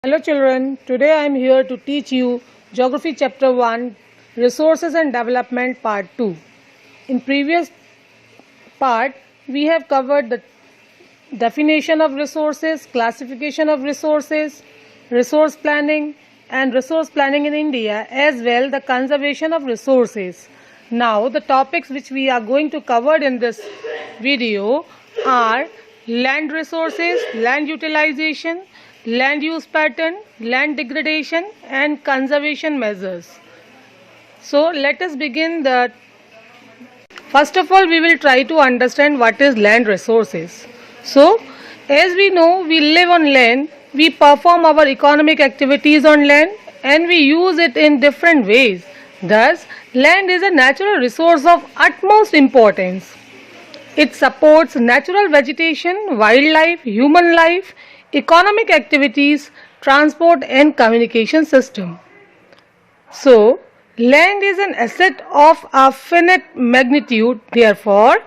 Hello children, today I am here to teach you Geography Chapter 1, Resources and Development Part 2. In previous part, we have covered the definition of resources, classification of resources, resource planning and resource planning in India, as well the conservation of resources. Now the topics which we are going to cover in this video are land resources, land utilization, land use pattern, land degradation and conservation measures. So let us begin. First of all, we will try to understand what is land resources. So as we know, we live on land, we perform our economic activities on land and we use it in different ways. Thus, land is a natural resource of utmost importance. It supports natural vegetation, wildlife, human life, economic activities, transport and communication system. So, land is an asset of a finite magnitude. Therefore,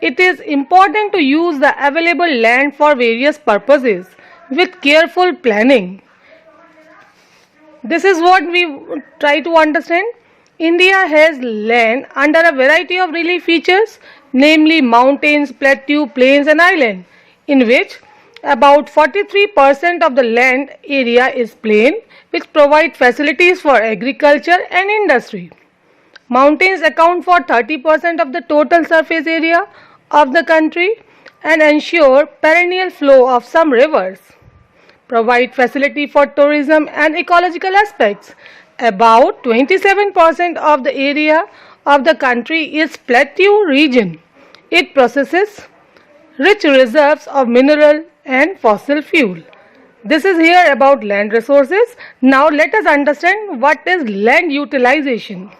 it is important to use the available land for various purposes with careful planning. This is what we try to understand. India has land under a variety of relief features, namely mountains, plateau, plains and island, in which about 43% of the land area is plain, which provide facilities for agriculture and industry. Mountains account for 30% of the total surface area of the country and ensure perennial flow of some rivers. Provide facility for tourism and ecological aspects. About 27% of the area of the country is plateau region. It possesses rich reserves of mineral and fossil fuel. This is here about land resources. Now let us understand what is land utilization.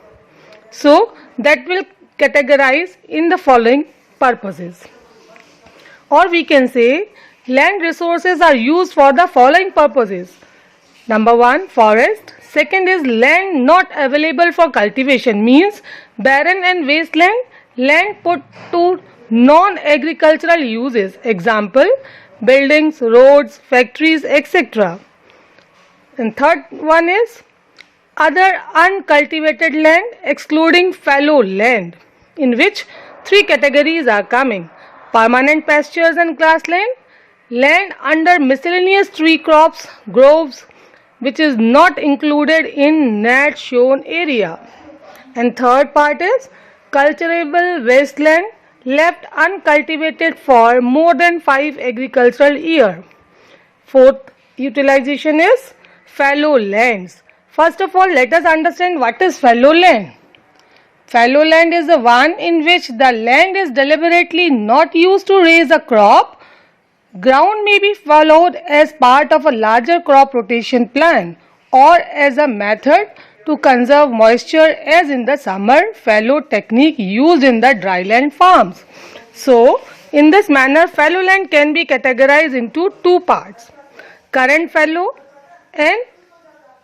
So that will categorize in the following purposes. Or we can say land resources are used for the following purposes. Number 1, forest. Second is land not available for cultivation, means barren and wasteland, land put to non-agricultural uses. Example, buildings, roads, factories, etc. And third one is other uncultivated land excluding fallow land, in which three categories are coming: permanent pastures and grassland, land under miscellaneous tree crops, groves, which is not included in NAT shown area, and third part is cultivable wasteland left uncultivated for more than 5 agricultural years. Fourth utilization is fallow lands. First of all, let us understand what is fallow land. Fallow land is the one in which the land is deliberately not used to raise a crop. Ground may be followed as part of a larger crop rotation plan or as a method to conserve moisture, as in the summer fallow technique used in the dryland farms. So, in this manner, fallow land can be categorized into two parts: current fallow and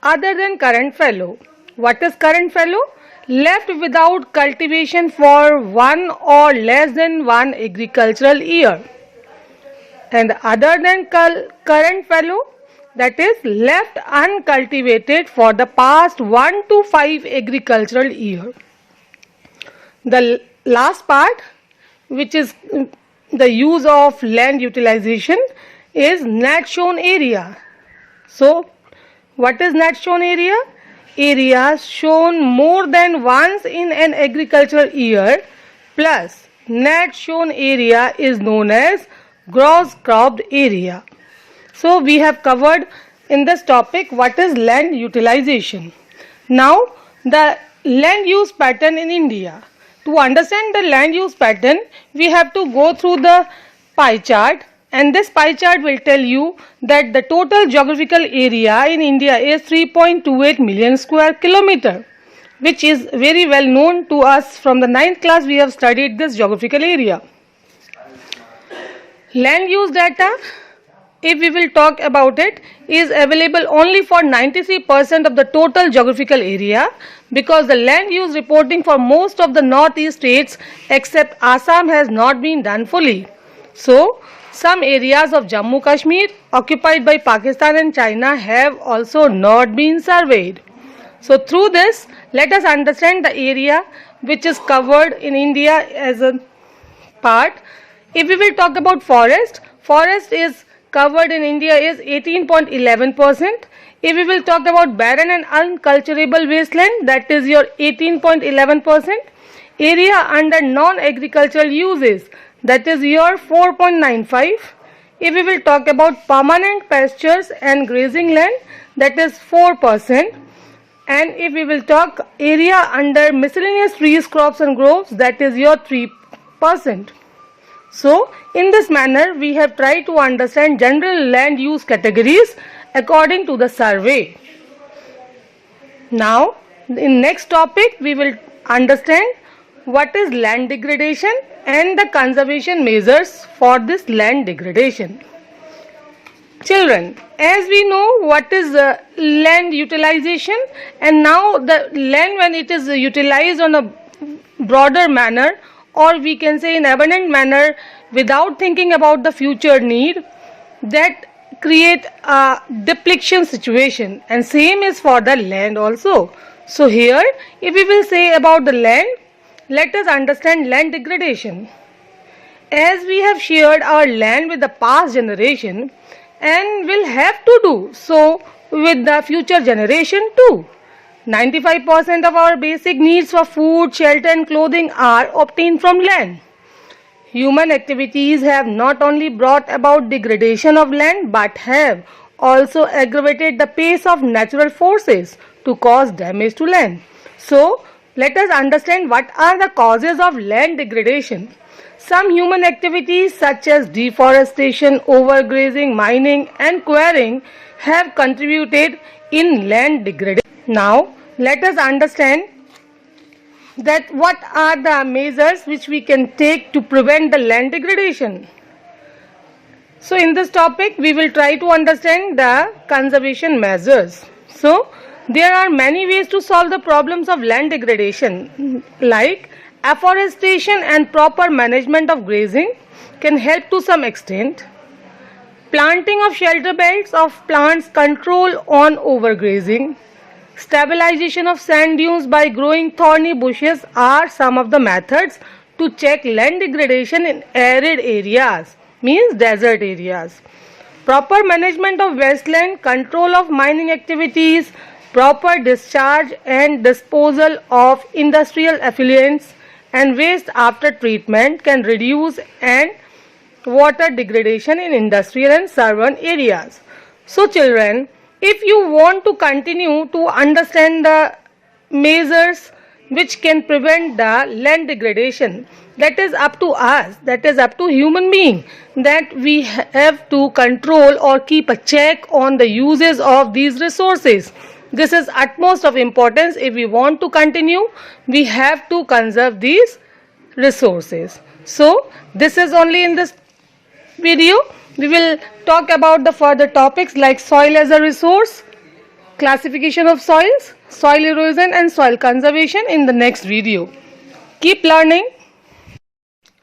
other than current fallow. What is current fallow? Left without cultivation for one or less than one agricultural year. And other than current fallow, that is left uncultivated for the past 1 to 5 agricultural year. The last part, which is the use of land utilization, is NAT shown area. So what is NAT shown area? Area shown more than once in an agricultural year plus NAT shown area is known as gross cropped area. So we have covered in this topic what is land utilization. Now the land use pattern in India. To understand the land use pattern, we have to go through the pie chart, and this pie chart will tell you that the total geographical area in India is 3.28 million square kilometer, which is very well known to us. From the 9th class we have studied this geographical area. Land use data, if we will talk about it, is available only for 93% of the total geographical area, because the land use reporting for most of the northeast states except Assam has not been done fully. So, some areas of Jammu Kashmir occupied by Pakistan and China have also not been surveyed. So, through this, let us understand the area which is covered in India as a part. If we will talk about forest is covered in India is 18.11%. If we will talk about barren and unculturable wasteland, that is your 18.11%. Area under non-agricultural uses, that is your 4.95. If we will talk about permanent pastures and grazing land, that is 4%. And if we will talk area under miscellaneous trees, crops and groves, that is your 3%. So, in this manner, we have tried to understand general land use categories according to the survey. Now, in next topic, we will understand what is land degradation and the conservation measures for this land degradation. Children, as we know what is land utilization, and now the land, when it is utilized on a broader manner, or we can say in abundant manner without thinking about the future need, that create a depletion situation, and same is for the land also. So here, if we will say about the land, let us understand land degradation. As we have shared our land with the past generation and will have to do so with the future generation too. 95% of our basic needs for food, shelter and clothing are obtained from land. Human activities have not only brought about degradation of land but have also aggravated the pace of natural forces to cause damage to land. So, let us understand what are the causes of land degradation. Some human activities such as deforestation, overgrazing, mining and quarrying have contributed in land degradation. Now, let us understand that what are the measures which we can take to prevent the land degradation. So, in this topic, we will try to understand the conservation measures. So, there are many ways to solve the problems of land degradation, like afforestation and proper management of grazing can help to some extent. Planting of shelter belts of plants, control on overgrazing, stabilization of sand dunes by growing thorny bushes are some of the methods to check land degradation in arid areas, means desert areas. Proper management of wasteland, control of mining activities, proper discharge and disposal of industrial effluents and waste after treatment can reduce and water degradation in industrial and urban areas. So children, if you want to continue to understand the measures which can prevent the land degradation, that is up to us, that is up to human being, that we have to control or keep a check on the uses of these resources. This is utmost of importance. If we want to continue, we have to conserve these resources. So, this is only in this video. We will talk about the further topics like soil as a resource, classification of soils, soil erosion and soil conservation in the next video. Keep learning.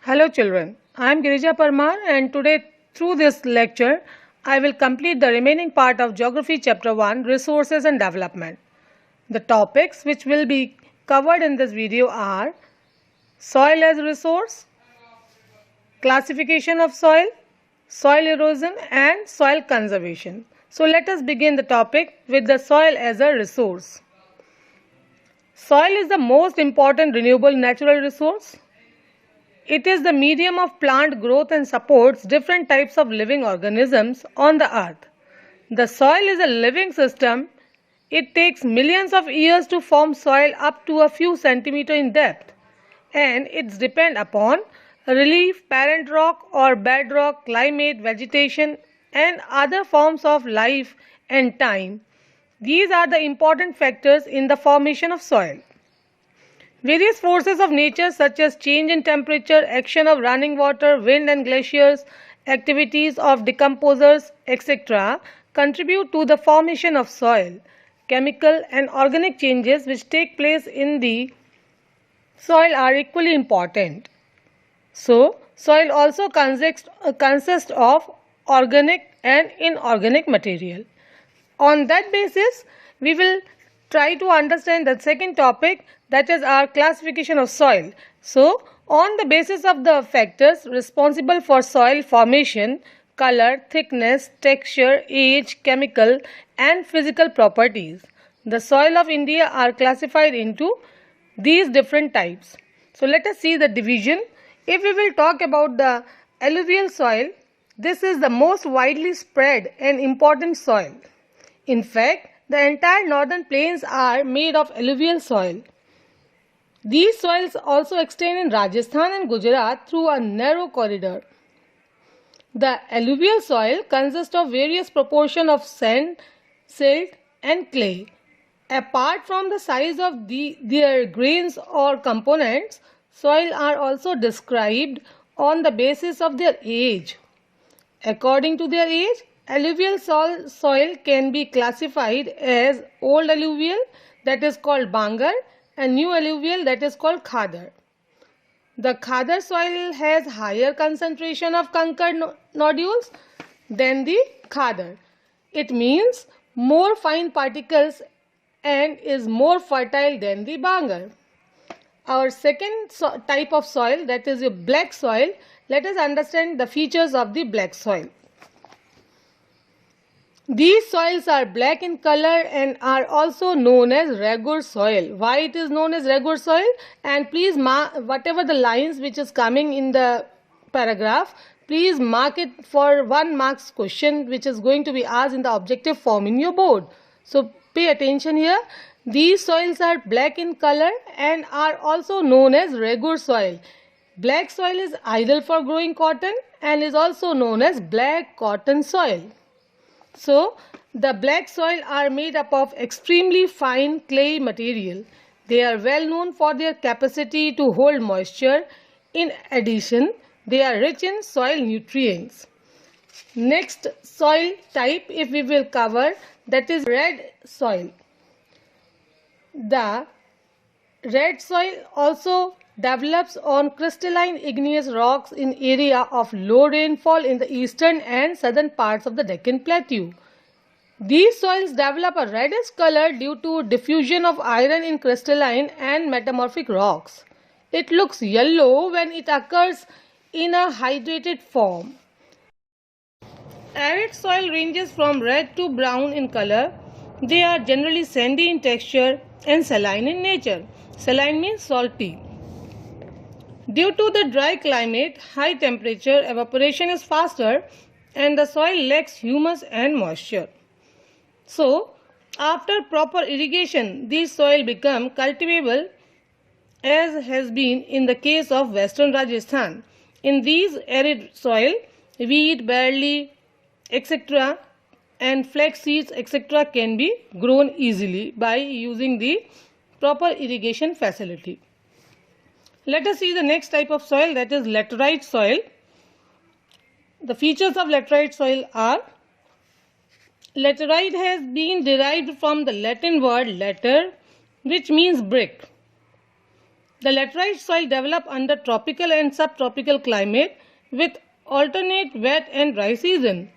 Hello children, I am Girija Parmar and today through this lecture, I will complete the remaining part of Geography Chapter 1, Resources and Development. The topics which will be covered in this video are soil as a resource, classification of soil, soil erosion and soil conservation. So let us begin the topic with the soil as a resource. Soil is the most important renewable natural resource. It is the medium of plant growth and supports different types of living organisms on the earth. The soil is a living system. It takes millions of years to form soil up to a few centimeters in depth, and it depends upon relief, parent rock or bedrock, climate, vegetation and other forms of life and time. These are the important factors in the formation of soil. Various forces of nature such as change in temperature, action of running water, wind and glaciers, activities of decomposers, etc. contribute to the formation of soil. Chemical and organic changes which take place in the soil are equally important. So, Soil also consists of organic and inorganic material. On that basis, we will try to understand the second topic, that is our classification of soil. So, on the basis of the factors responsible for soil formation, color, thickness, texture, age, chemical and physical properties, the soil of India are classified into these different types. So, let us see the division. If we will talk about the alluvial soil, this is the most widely spread and important soil. In fact, the entire northern plains are made of alluvial soil. These soils also extend in Rajasthan and Gujarat through a narrow corridor. The alluvial soil consists of various proportions of sand, silt and clay. Apart from the size of their grains or components, soil are also described on the basis of their age. According to their age, alluvial soil can be classified as old alluvial, that is called Bangar, and new alluvial, that is called Khadar. The Khadar soil has higher concentration of conker nodules than the Khadar. It means more fine particles and is more fertile than the Bangar. Our second type of soil, that is a black soil. Let us understand the features of the black soil. These soils are black in color and are also known as Ragur soil. Why it is known as Ragur soil? And please mark whatever the lines which is coming in the paragraph, please mark it for 1 marks question which is going to be asked in the objective form in your board. So pay attention here. These soils are black in color and are also known as Ragur soil. Black soil is ideal for growing cotton and is also known as black cotton soil. So, the black soil are made up of extremely fine clay material. They are well known for their capacity to hold moisture. In addition, they are rich in soil nutrients. Next soil type, if we will cover, that is red soil. The red soil also develops on crystalline igneous rocks in area of low rainfall in the eastern and southern parts of the Deccan Plateau. These soils develop a reddish color due to diffusion of iron in crystalline and metamorphic rocks. It looks yellow when it occurs in a hydrated form. Arid soil ranges from red to brown in color. They are generally sandy in texture and saline in nature. Saline means salty. Due to the dry climate, high temperature, evaporation is faster and the soil lacks humus and moisture. So, after proper irrigation, these soil become cultivable, as has been in the case of western Rajasthan. In these arid soil, wheat, barley, etc. and flax seeds, etc. can be grown easily by using the proper irrigation facility. Let us see the next type of soil, that is laterite soil. The features of laterite soil are: laterite has been derived from the Latin word later, which means brick. The laterite soil develop under tropical and subtropical climate with alternate wet and dry season.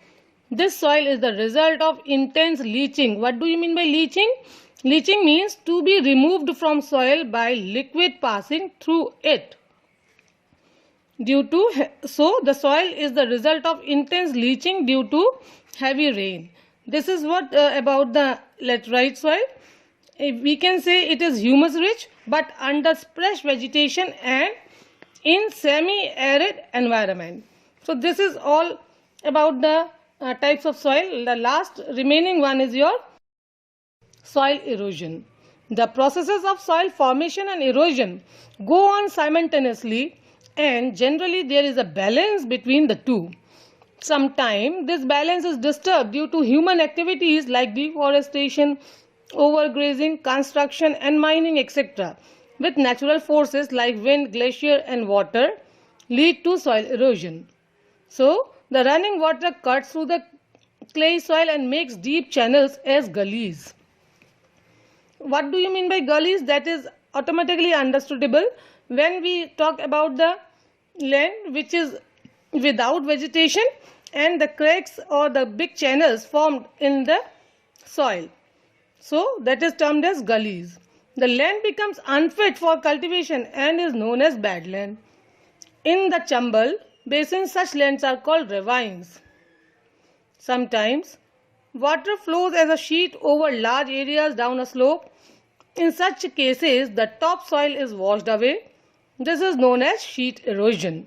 This soil is the result of intense leaching. What do you mean by leaching? Leaching means to be removed from soil by liquid passing through it. So the soil is the result of intense leaching due to heavy rain. This is what about the laterite soil. We can say it is humus rich but under fresh vegetation and in semi-arid environment. So this is all about the types of soil. The last remaining one is your soil erosion. The processes of soil formation and erosion go on simultaneously and generally there is a balance between the two. Sometimes this balance is disturbed due to human activities like deforestation, overgrazing, construction and mining, etc. with natural forces like wind, glacier and water lead to soil erosion. So, the running water cuts through the clay soil and makes deep channels as gullies. What do you mean by gullies? That is automatically understandable when we talk about the land which is without vegetation, and the cracks or the big channels formed in the soil. So that is termed as gullies. The land becomes unfit for cultivation and is known as badland. In the Chambal basin, such lands are called ravines. Sometimes water flows as a sheet over large areas down a slope. In such cases, the topsoil is washed away. This is known as sheet erosion.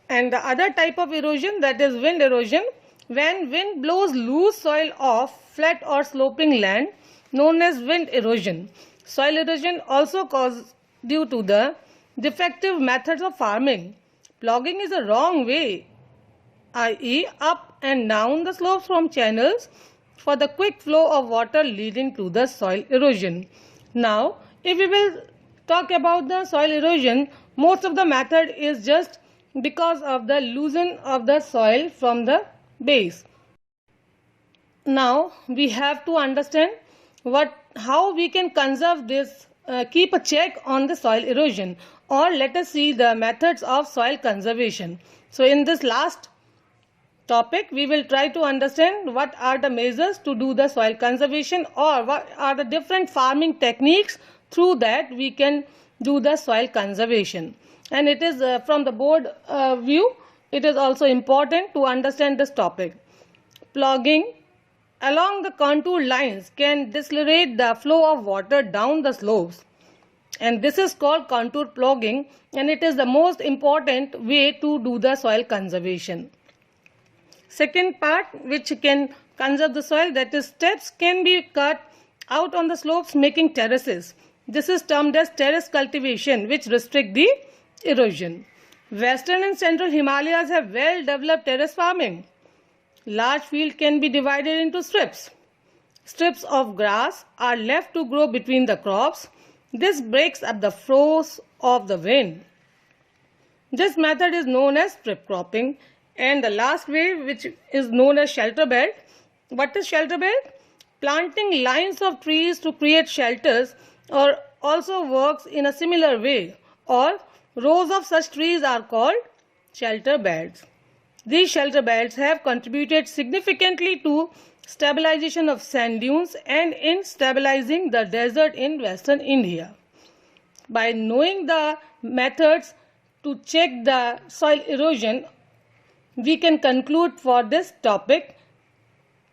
And the other type of erosion, that is wind erosion, when wind blows loose soil off flat or sloping land, known as wind erosion. Soil erosion also caused due to the defective methods of farming. Ploughing is a wrong way, i.e. up and down the slopes from channels for the quick flow of water, leading to the soil erosion. Now, if we will talk about the soil erosion, most of the method is just because of the loosen of the soil from the base. Now we have to understand how we can conserve this, keep a check on the soil erosion, or let us see the methods of soil conservation. So in this last topic, we will try to understand what are the measures to do the soil conservation, or what are the different farming techniques through that we can do the soil conservation. And it is from the board view, it is also important to understand this topic. Ploughing along the contour lines can decelerate the flow of water down the slopes, and this is called contour ploughing, and it is the most important way to do the soil conservation. Second part which can conserve the soil, that is steps can be cut out on the slopes making terraces. This is termed as terrace cultivation, which restrict the erosion. Western and central Himalayas have well developed terrace farming. Large field can be divided into strips. Strips of grass are left to grow between the crops. This breaks up the force of the wind. This method is known as strip cropping. And the last way, which is known as shelter belt. What is shelter belt? Planting lines of trees to create shelters or also works in a similar way, or rows of such trees are called shelter belts. These shelter belts have contributed significantly to stabilization of sand dunes and in stabilizing the desert in western India. By knowing the methods to check the soil erosion, we can conclude for this topic.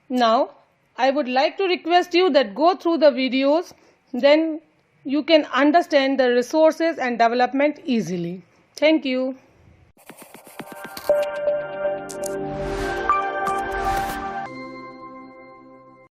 Now, I would like to request you that go through the videos, then you can understand the resources and development easily. Thank you.